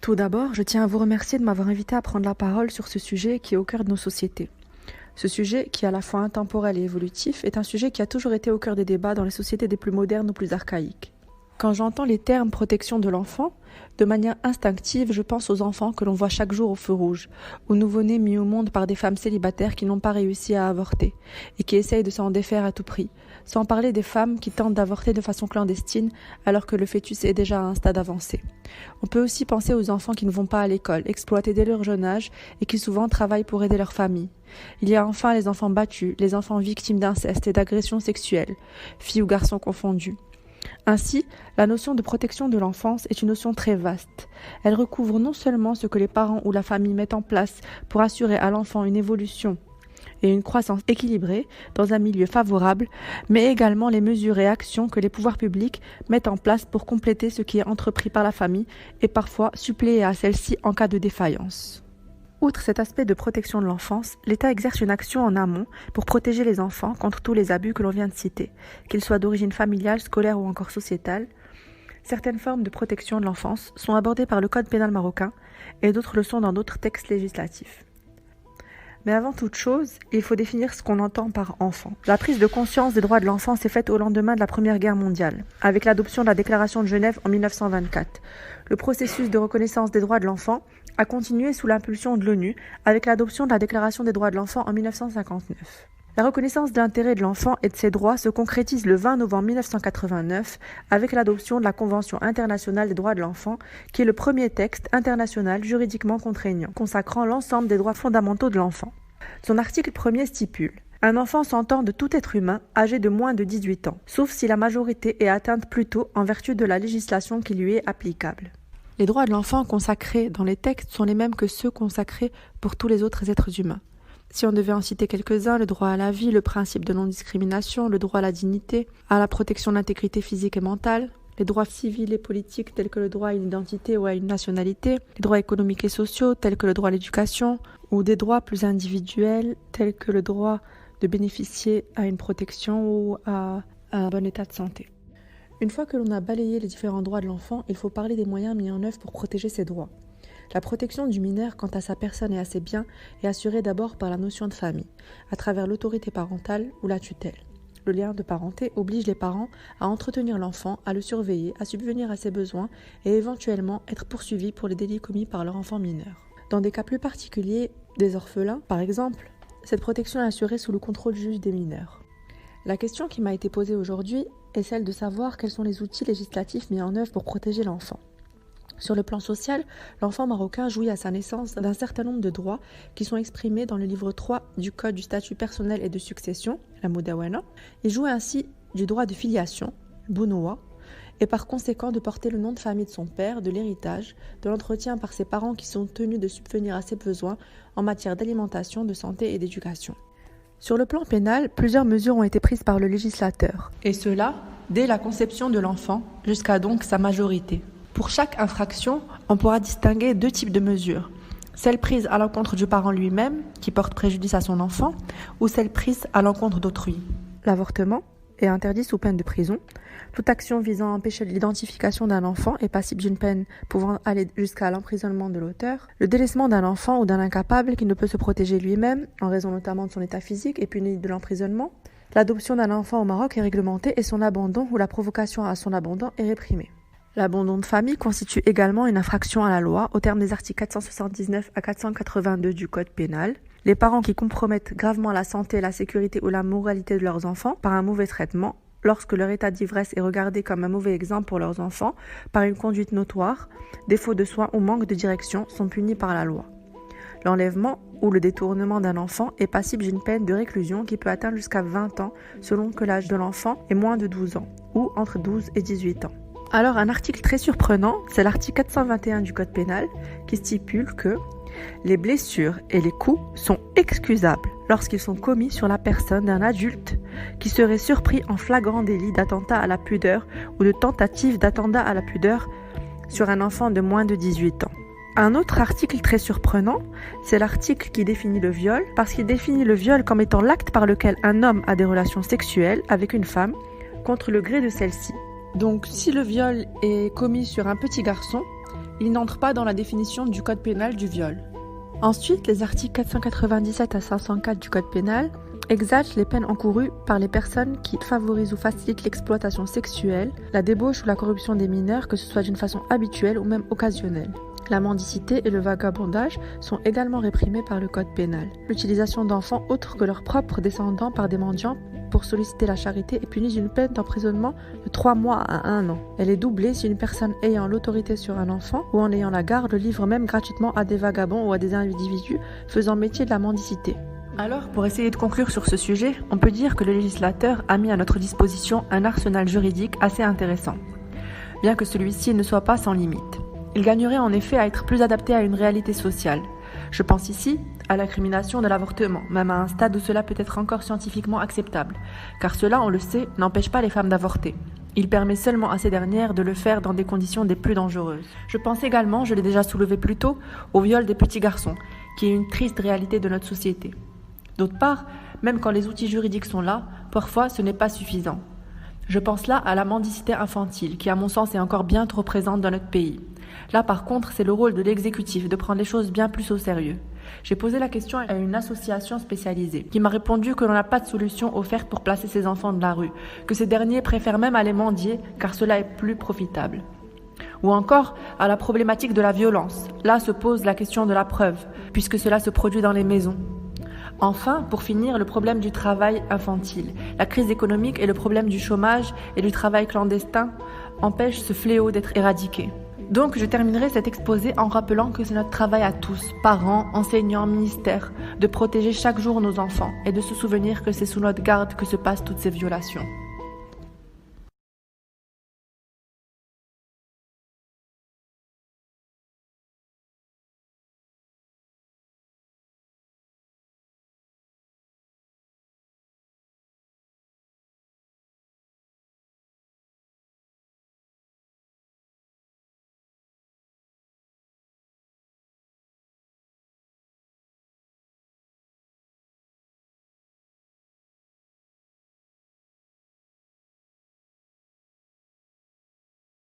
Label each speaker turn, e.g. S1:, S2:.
S1: Tout d'abord, je tiens à vous remercier de m'avoir invité à prendre la parole sur ce sujet qui est au cœur de nos sociétés. Ce sujet, qui est à la fois intemporel et évolutif, est un sujet qui a toujours été au cœur des débats dans les sociétés des plus modernes ou plus archaïques. Quand j'entends les termes protection de l'enfant, de manière instinctive, je pense aux enfants que l'on voit chaque jour au feu rouge, aux nouveau-nés mis au monde par des femmes célibataires qui n'ont pas réussi à avorter et qui essayent de s'en défaire à tout prix, sans parler des femmes qui tentent d'avorter de façon clandestine alors que le fœtus est déjà à un stade avancé. On peut aussi penser aux enfants qui ne vont pas à l'école, exploités dès leur jeune âge et qui souvent travaillent pour aider leur famille. Il y a enfin les enfants battus, les enfants victimes d'inceste et d'agressions sexuelles, filles ou garçons confondus. Ainsi, la notion de protection de l'enfance est une notion très vaste. Elle recouvre non seulement ce que les parents ou la famille mettent en place pour assurer à l'enfant une évolution et une croissance équilibrée dans un milieu favorable, mais également les mesures et actions que les pouvoirs publics mettent en place pour compléter ce qui est entrepris par la famille et parfois suppléer à celle-ci en cas de défaillance. Outre cet aspect de protection de l'enfance, l'État exerce une action en amont pour protéger les enfants contre tous les abus que l'on vient de citer, qu'ils soient d'origine familiale, scolaire ou encore sociétale. Certaines formes de protection de l'enfance sont abordées par le Code pénal marocain et d'autres le sont dans d'autres textes législatifs. Mais avant toute chose, il faut définir ce qu'on entend par enfant. La prise de conscience des droits de l'enfant s'est faite au lendemain de la Première Guerre mondiale, avec l'adoption de la Déclaration de Genève en 1924. Le processus de reconnaissance des droits de l'enfant a continué sous l'impulsion de l'ONU, avec l'adoption de la Déclaration des droits de l'enfant en 1959. La reconnaissance de l'intérêt de l'enfant et de ses droits se concrétise le 20 novembre 1989 avec l'adoption de la Convention internationale des droits de l'enfant, qui est le premier texte international juridiquement contraignant, consacrant l'ensemble des droits fondamentaux de l'enfant. Son article 1er stipule « Un enfant s'entend de tout être humain âgé de moins de 18 ans, sauf si la majorité est atteinte plus tôt en vertu de la législation qui lui est applicable. » Les droits de l'enfant consacrés dans les textes sont les mêmes que ceux consacrés pour tous les autres êtres humains. Si on devait en citer quelques-uns, le droit à la vie, le principe de non-discrimination, le droit à la dignité, à la protection de l'intégrité physique et mentale, les droits civils et politiques tels que le droit à une identité ou à une nationalité, les droits économiques et sociaux tels que le droit à l'éducation, ou des droits plus individuels tels que le droit de bénéficier à une protection ou à un bon état de santé. Une fois que l'on a balayé les différents droits de l'enfant, il faut parler des moyens mis en œuvre pour protéger ces droits. La protection du mineur quant à sa personne et à ses biens est assurée d'abord par la notion de famille, à travers l'autorité parentale ou la tutelle. Le lien de parenté oblige les parents à entretenir l'enfant, à le surveiller, à subvenir à ses besoins et éventuellement être poursuivis pour les délits commis par leur enfant mineur. Dans des cas plus particuliers, des orphelins par exemple, cette protection est assurée sous le contrôle du juge des mineurs. La question qui m'a été posée aujourd'hui est celle de savoir quels sont les outils législatifs mis en œuvre pour protéger l'enfant. Sur le plan social, l'enfant marocain jouit à sa naissance d'un certain nombre de droits qui sont exprimés dans le livre 3 du Code du statut personnel et de succession, la Moudawana. Il jouit ainsi du droit de filiation, Bounoua, et par conséquent de porter le nom de famille de son père, de l'héritage, de l'entretien par ses parents qui sont tenus de subvenir à ses besoins en matière d'alimentation, de santé et d'éducation. Sur le plan pénal, plusieurs mesures ont été prises par le législateur, et cela dès la conception de l'enfant jusqu'à donc sa majorité. Pour chaque infraction, on pourra distinguer deux types de mesures. Celle prise à l'encontre du parent lui-même, qui porte préjudice à son enfant, ou celle prise à l'encontre d'autrui. L'avortement est interdit sous peine de prison. Toute action visant à empêcher l'identification d'un enfant est passible d'une peine pouvant aller jusqu'à l'emprisonnement de l'auteur. Le délaissement d'un enfant ou d'un incapable qui ne peut se protéger lui-même, en raison notamment de son état physique, est puni de l'emprisonnement. L'adoption d'un enfant au Maroc est réglementée et son abandon ou la provocation à son abandon est réprimée. L'abandon de famille constitue également une infraction à la loi au terme des articles 479 à 482 du Code pénal. Les parents qui compromettent gravement la santé, la sécurité ou la moralité de leurs enfants par un mauvais traitement, lorsque leur état d'ivresse est regardé comme un mauvais exemple pour leurs enfants, par une conduite notoire, défaut de soins ou manque de direction, sont punis par la loi. L'enlèvement ou le détournement d'un enfant est passible d'une peine de réclusion qui peut atteindre jusqu'à 20 ans selon que l'âge de l'enfant est moins de 12 ans ou entre 12 et 18 ans. Alors un article très surprenant, c'est l'article 421 du Code pénal qui stipule que les blessures et les coups sont excusables lorsqu'ils sont commis sur la personne d'un adulte qui serait surpris en flagrant délit d'attentat à la pudeur ou de tentative d'attentat à la pudeur sur un enfant de moins de 18 ans. Un autre article très surprenant, c'est l'article qui définit le viol, parce qu'il définit le viol comme étant l'acte par lequel un homme a des relations sexuelles avec une femme contre le gré de celle-ci. Donc si le viol est commis sur un petit garçon, Il n'entre pas dans la définition du code pénal du viol. Ensuite, les articles 497 à 504 du code pénal exaltent les peines encourues par les personnes qui favorisent ou facilitent l'exploitation sexuelle, la débauche ou la corruption des mineurs, que ce soit d'une façon habituelle ou même occasionnelle. La mendicité et le vagabondage sont également réprimés par le code pénal. L'utilisation d'enfants autres que leurs propres descendants par des mendiants pour solliciter la charité est punie d'une peine d'emprisonnement de 3 mois à 1 an. Elle est doublée si une personne ayant l'autorité sur un enfant ou en ayant la garde le livre même gratuitement à des vagabonds ou à des individus faisant métier de la mendicité. Alors, pour essayer de conclure sur ce sujet, on peut dire que le législateur a mis à notre disposition un arsenal juridique assez intéressant, bien que celui-ci ne soit pas sans limite. Il gagnerait en effet à être plus adapté à une réalité sociale. Je pense ici à l'incrimination de l'avortement, même à un stade où cela peut être encore scientifiquement acceptable, car cela, on le sait, n'empêche pas les femmes d'avorter. Il permet seulement à ces dernières de le faire dans des conditions des plus dangereuses. Je pense également, je l'ai déjà soulevé plus tôt, au viol des petits garçons, qui est une triste réalité de notre société. D'autre part, même quand les outils juridiques sont là, parfois ce n'est pas suffisant. Je pense là à la mendicité infantile, qui à mon sens est encore bien trop présente dans notre pays. Là par contre, c'est le rôle de l'exécutif de prendre les choses bien plus au sérieux. J'ai posé la question à une association spécialisée, qui m'a répondu que l'on n'a pas de solution offerte pour placer ces enfants de la rue, que ces derniers préfèrent même aller mendier, car cela est plus profitable. Ou encore à la problématique de la violence. Là se pose la question de la preuve, puisque cela se produit dans les maisons. Enfin, pour finir, le problème du travail infantile. La crise économique et le problème du chômage et du travail clandestin empêchent ce fléau d'être éradiqué. Donc, je terminerai cet exposé en rappelant que c'est notre travail à tous, parents, enseignants, ministères, de protéger chaque jour nos enfants et de se souvenir que c'est sous notre garde que se passent toutes ces violations.